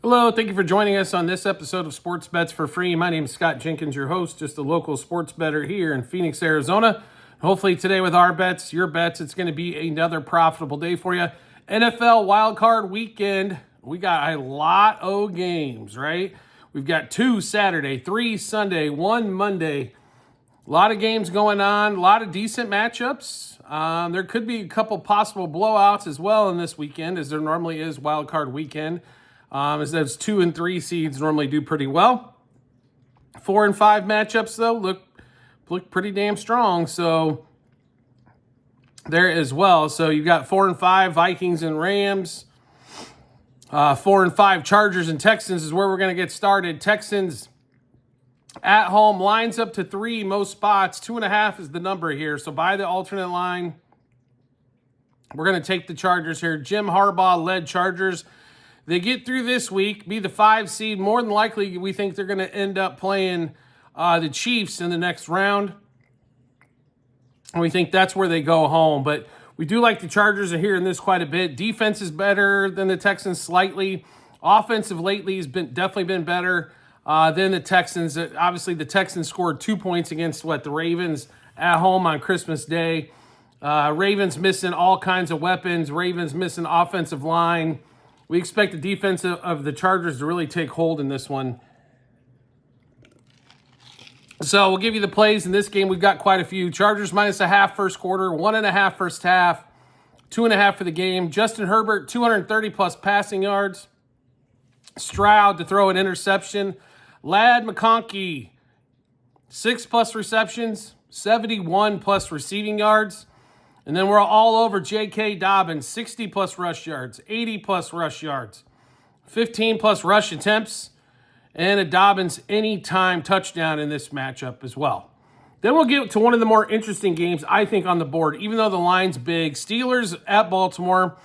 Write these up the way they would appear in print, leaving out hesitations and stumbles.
Hello, thank you for joining us on this episode of Sports Bets for Free. My name is Scott Jenkins, your host, just a local sports bettor here in Phoenix, Arizona. Hopefully today with our bets, your bets, it's going to be another profitable day for you. NFL wildcard weekend, we got a lot of games, right? We've got 2 Saturday, 3 Sunday, 1 Monday. A lot of games going on, a lot of decent matchups. There could be a couple possible blowouts as well in this weekend, as there normally is wildcard weekend. As those 2 and 3 seeds normally do pretty well. 4 and 5 matchups, though, look pretty damn strong. So there as well. So you've got 4 and 5 Vikings and Rams. 4 and 5 Chargers and Texans is where we're going to get started. Texans at home, lines up to 3 most spots. 2.5 is the number here. So by the alternate line, we're going to take the Chargers here. Jim Harbaugh led Chargers. They get through this week, be the 5 seed. More than likely, we think they're going to end up playing the Chiefs in the next round. And we think that's where they go home. But we do like the Chargers are here in this quite a bit. Defense is better than the Texans slightly. Offensive lately has definitely been better than the Texans. Obviously, the Texans scored 2 points against, the Ravens at home on Christmas Day. Ravens missing all kinds of weapons. Ravens missing offensive line. We expect the defense of the Chargers to really take hold in this one. So we'll give you the plays in this game. We've got quite a few. Chargers -0.5 first quarter, 1.5 first half, 2.5 for the game. Justin Herbert, 230-plus passing yards. Stroud to throw an interception. Ladd McConkey, 6+ receptions, 71+ receiving yards. And then we're all over J.K. Dobbins, 60+ rush yards, 80+ rush yards, 15+ rush attempts, and a Dobbins anytime touchdown in this matchup as well. Then we'll get to one of the more interesting games, I think, on the board, even though the line's big. Steelers at Baltimore.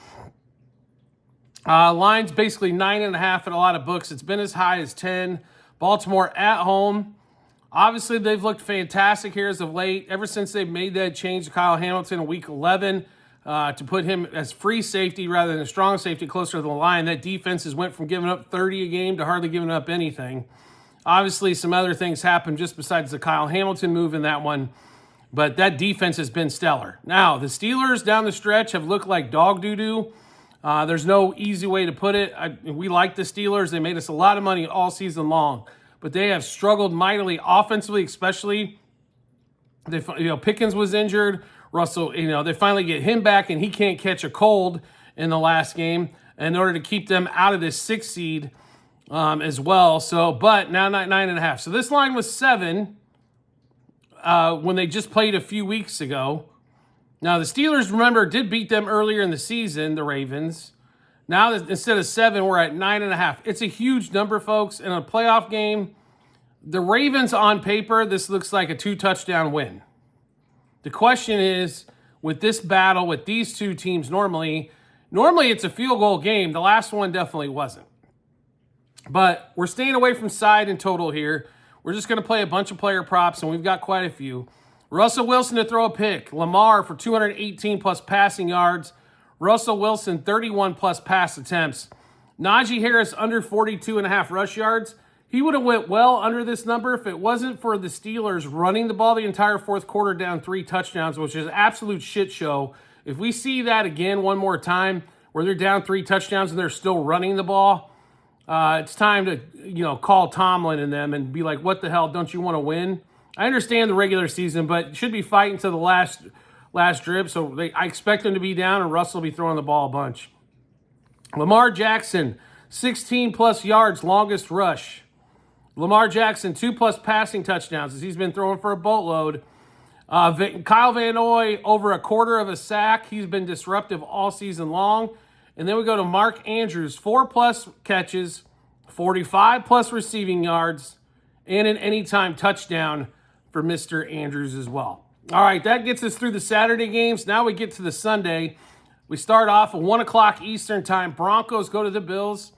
Line's basically 9.5 at a lot of books. It's been as high as 10. Baltimore at home. Obviously, they've looked fantastic here as of late, ever since they've made that change to Kyle Hamilton in Week 11 to put him as free safety rather than a strong safety closer to the line. That defense has went from giving up 30 a game to hardly giving up anything. Obviously, some other things happened just besides the Kyle Hamilton move in that one, but that defense has been stellar. Now, the Steelers down the stretch have looked like dog doo-doo. There's no easy way to put it. We like the Steelers. They made us a lot of money all season long. But they have struggled mightily offensively, especially. Pickens was injured. Russell, they finally get him back, and he can't catch a cold in the last game in order to keep them out of this 6 seed as well. So, but now 9.5. So this line was 7 when they just played a few weeks ago. Now the Steelers, remember, did beat them earlier in the season, the Ravens. Now, instead of 7, we're at 9.5. It's a huge number, folks. In a playoff game, the Ravens on paper, this looks like a 2-touchdown win. The question is, with this battle, with these 2 teams normally it's a field goal game. The last one definitely wasn't. But we're staying away from side and total here. We're just going to play a bunch of player props, and we've got quite a few. Russell Wilson to throw a pick. Lamar for 218+ passing yards. Russell Wilson, 31+ pass attempts. Najee Harris, under 42.5 rush yards. He would have went well under this number if it wasn't for the Steelers running the ball the entire fourth quarter down 3 touchdowns, which is an absolute shit show. If we see that again one more time, where they're down 3 touchdowns and they're still running the ball, it's time to call Tomlin and them and be like, what the hell, don't you want to win? I understand the regular season, but should be fighting to the last drip, so I expect them to be down, and Russell will be throwing the ball a bunch. Lamar Jackson, 16+ yards, longest rush. Lamar Jackson, 2+ passing touchdowns, as he's been throwing for a boatload. Kyle Van Noy, over a quarter of a sack. He's been disruptive all season long. And then we go to Mark Andrews, 4+ catches, 45+ receiving yards, and an anytime touchdown for Mr. Andrews as well. All right, that gets us through the Saturday games. Now we get to the Sunday. We start off at 1 o'clock Eastern time. Broncos go to the Bills.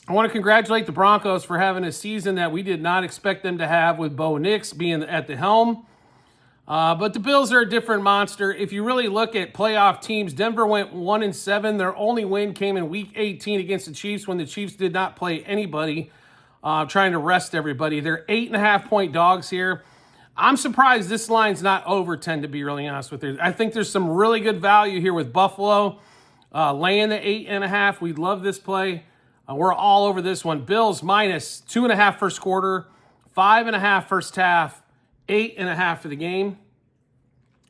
I want to congratulate the Broncos for having a season that we did not expect them to have, with Bo Nix being at the helm. But the Bills are a different monster. If you really look at playoff teams, Denver went 1-7. Their only win came in Week 18 against the Chiefs when the Chiefs did not play anybody, trying to rest everybody. They're 8.5-point dogs here. I'm surprised this line's not over 10, to be really honest with you. I think there's some really good value here with Buffalo laying the 8.5. We love this play. We're all over this one. Bills minus 2.5 first quarter, 5.5 first half, 8.5 for the game.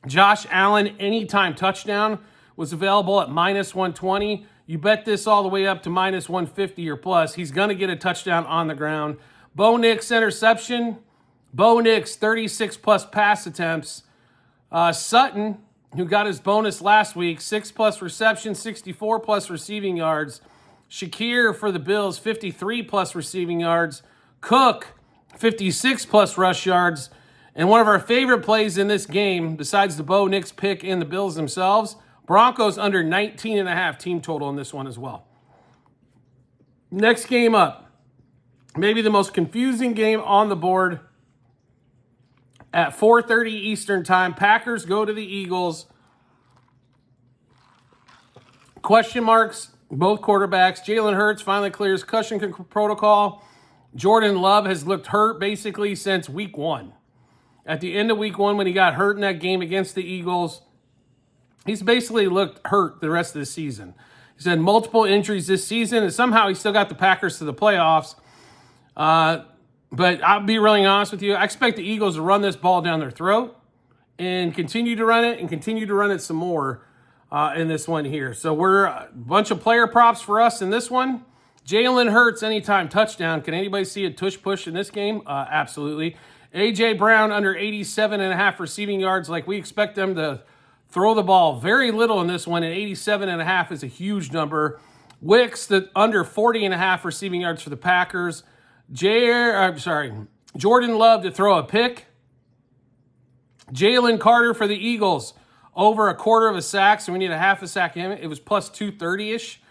Josh Allen anytime touchdown was available at minus 120. You bet this all the way up to minus 150 or plus. He's going to get a touchdown on the ground. Bo Nix interception. Bo Nix 36 plus pass attempts. Sutton, who got his bonus last week, 6 plus receptions, 64 plus receiving yards. Shakir for the Bills, 53 plus receiving yards. Cook, 56 plus rush yards. And one of our favorite plays in this game, besides the Bo Nix pick and the Bills themselves, Broncos under 19.5 team total in this one as well. Next game up, maybe the most confusing game on the board. At 4:30 Eastern time, Packers go to the Eagles. Question marks, both quarterbacks. Jalen Hurts finally clears concussion protocol. Jordan Love has looked hurt basically since week 1. At the end of week 1, when he got hurt in that game against the Eagles, he's basically looked hurt the rest of the season. He's had multiple injuries this season, and somehow he still got the Packers to the playoffs. But I'll be really honest with you. I expect the Eagles to run this ball down their throat and continue to run it and continue to run it some more in this one here. So we're a bunch of player props for us in this one. Jalen Hurts anytime touchdown. Can anybody see a tush push in this game? Absolutely. A.J. Brown under 87.5 receiving yards. Like we expect them to throw the ball very little in this one, and 87.5 is a huge number. Wicks under 40.5 receiving yards for the Packers. Jordan Love to throw a pick. Jalen Carter for the Eagles, over a quarter of a sack, so we need a half a sack in it. It was plus 230-ish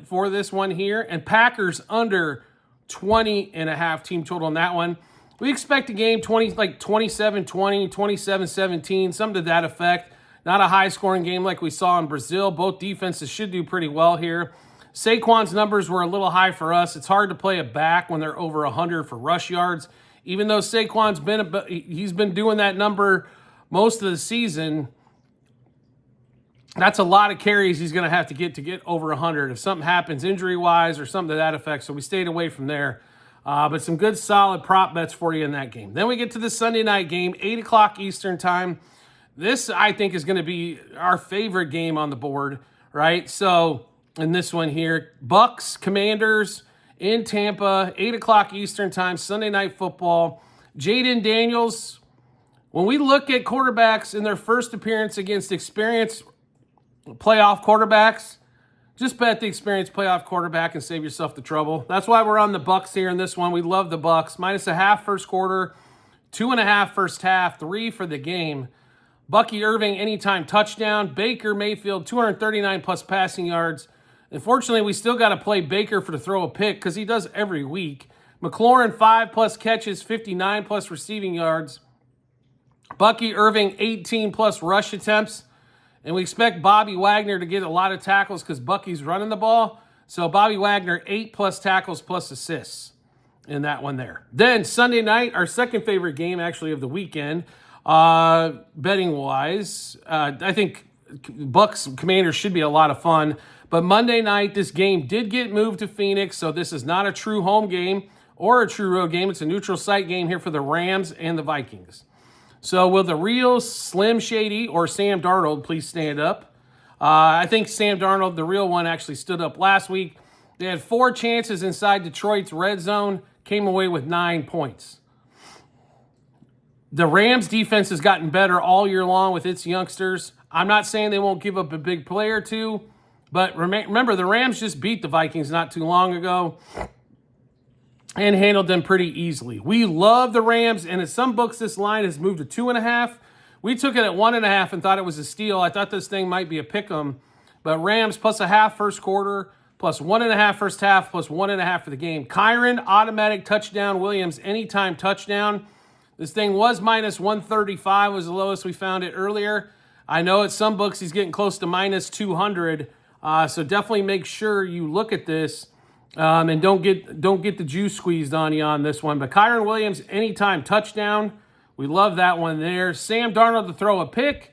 for this one here. And Packers under 20.5 team total on that one. We expect a game 27-20, 27-17, something to that effect. Not a high-scoring game like we saw in Brazil. Both defenses should do pretty well here. Saquon's numbers were a little high for us. It's hard to play a back when they're over 100 for rush yards. Even though Saquon's been doing that number most of the season, that's a lot of carries he's going to have to get over 100 if something happens injury-wise or something to that effect. So we stayed away from there. But some good, solid prop bets for you in that game. Then we get to the Sunday night game, 8 o'clock Eastern time. This, I think, is going to be our favorite game on the board, right? So in this one here, Bucks, Commanders in Tampa, 8 o'clock Eastern time, Sunday night football. Jaden Daniels, when we look at quarterbacks in their first appearance against experienced playoff quarterbacks, just bet the experienced playoff quarterback and save yourself the trouble. That's why we're on the Bucks here in this one. We love the Bucks. Minus a half first quarter, 2.5 first half, 3 for the game. Bucky Irving anytime touchdown. Baker Mayfield, 239 plus passing yards. Unfortunately, we still got to play Baker for to throw a pick because he does every week. McLaurin, 5 plus catches, 59 plus receiving yards. Bucky Irving, 18 plus rush attempts. And we expect Bobby Wagner to get a lot of tackles because Bucky's running the ball. So Bobby Wagner, 8 plus tackles plus assists in that one there. Then Sunday night, our second favorite game actually of the weekend, betting-wise. I think Bucks Commanders should be a lot of fun. But Monday night, this game did get moved to Phoenix, so this is not a true home game or a true road game. It's a neutral site game here for the Rams and the Vikings. So will the real Slim Shady or Sam Darnold please stand up? I think Sam Darnold, the real one, actually stood up last week. They had 4 chances inside Detroit's red zone, came away with 9 points. The Rams defense has gotten better all year long with its youngsters. I'm not saying they won't give up a big play or two, but remember, the Rams just beat the Vikings not too long ago and handled them pretty easily. We love the Rams, and in some books, this line has moved to 2.5. We took it at 1.5 and thought it was a steal. I thought this thing might be a pick'em, but Rams plus a half first quarter, plus 1.5 first half, plus 1.5 for the game. Kyron, automatic touchdown. Williams, anytime touchdown. This thing was minus 135, was the lowest we found it earlier. I know at some books he's getting close to minus 200, so definitely make sure you look at this and don't get the juice squeezed on you on this one. But Kyron Williams, anytime touchdown. We love that one there. Sam Darnold to throw a pick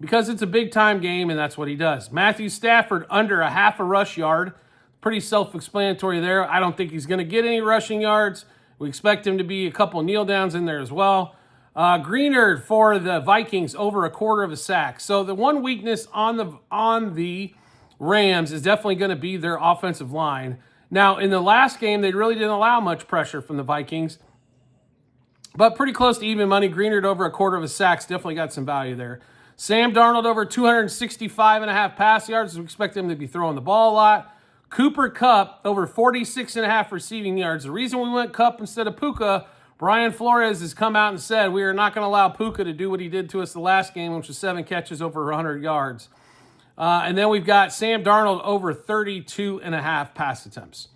because it's a big-time game, and that's what he does. Matthew Stafford under a half a rush yard. Pretty self-explanatory there. I don't think he's going to get any rushing yards. We expect him to be a couple kneel downs in there as well. Greenard for the Vikings over a quarter of a sack. So the one weakness on the Rams is definitely going to be their offensive line. Now, in the last game, they really didn't allow much pressure from the Vikings, but pretty close to even money. Greenard over a quarter of a sack definitely got some value there. Sam Darnold over 265.5 pass yards. We expect him to be throwing the ball a lot. Cooper Kupp over 46.5 receiving yards. The reason we went Kupp instead of Puka, Brian Flores has come out and said we are not going to allow Puka to do what he did to us the last game, which was 7 catches over 100 yards. And then we've got Sam Darnold over 32.5 pass attempts.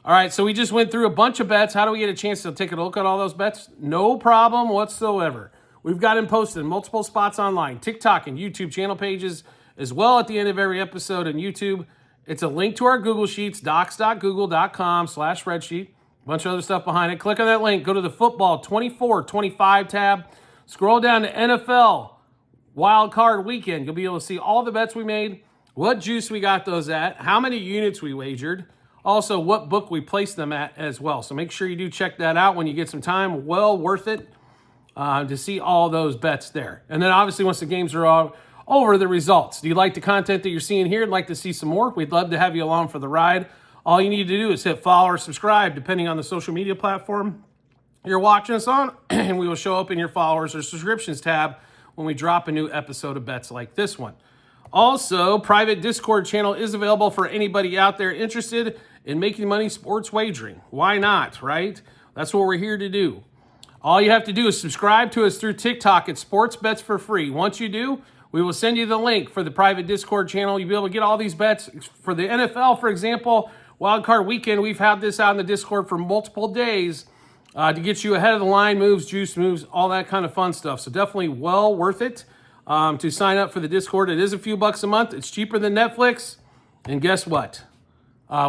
All right, so we just went through a bunch of bets. How do we get a chance to take a look at all those bets? No problem whatsoever. We've got them posted in multiple spots online, TikTok and YouTube channel pages, as well at the end of every episode on YouTube. It's a link to our Google Sheets, docs.google.com/spreadsheet. A bunch of other stuff behind it. Click on that link. Go to the football 24-25 tab. Scroll down to NFL Wild Card Weekend. You'll be able to see all the bets we made, what juice we got those at, how many units we wagered, also what book we placed them at as well. So make sure you do check that out when you get some time. Well worth it to see all those bets there. And then obviously once the games are all over, the results. Do you like the content that you're seeing here and like to see some more? We'd love to have you along for the ride. All you need to do is hit follow or subscribe, depending on the social media platform you're watching us on, and we will show up in your followers or subscriptions tab when we drop a new episode of bets like this one. Also, private Discord channel is available for anybody out there interested in making money sports wagering. Why not, right? That's what we're here to do. All you have to do is subscribe to us through TikTok at Sports Bets for Free. Once you do, we will send you the link for the private Discord channel. You'll be able to get all these bets. For the NFL, for example, Wild Card Weekend, we've had this out in the Discord for multiple days to get you ahead of the line moves, juice moves, all that kind of fun stuff. So definitely well worth it to sign up for the Discord. It is a few bucks a month. It's cheaper than Netflix. And guess what?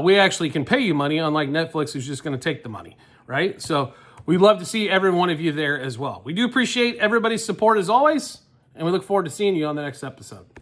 We actually can pay you money, unlike Netflix, who's just going to take the money, right? So we'd love to see every one of you there as well. We do appreciate everybody's support as always, and we look forward to seeing you on the next episode.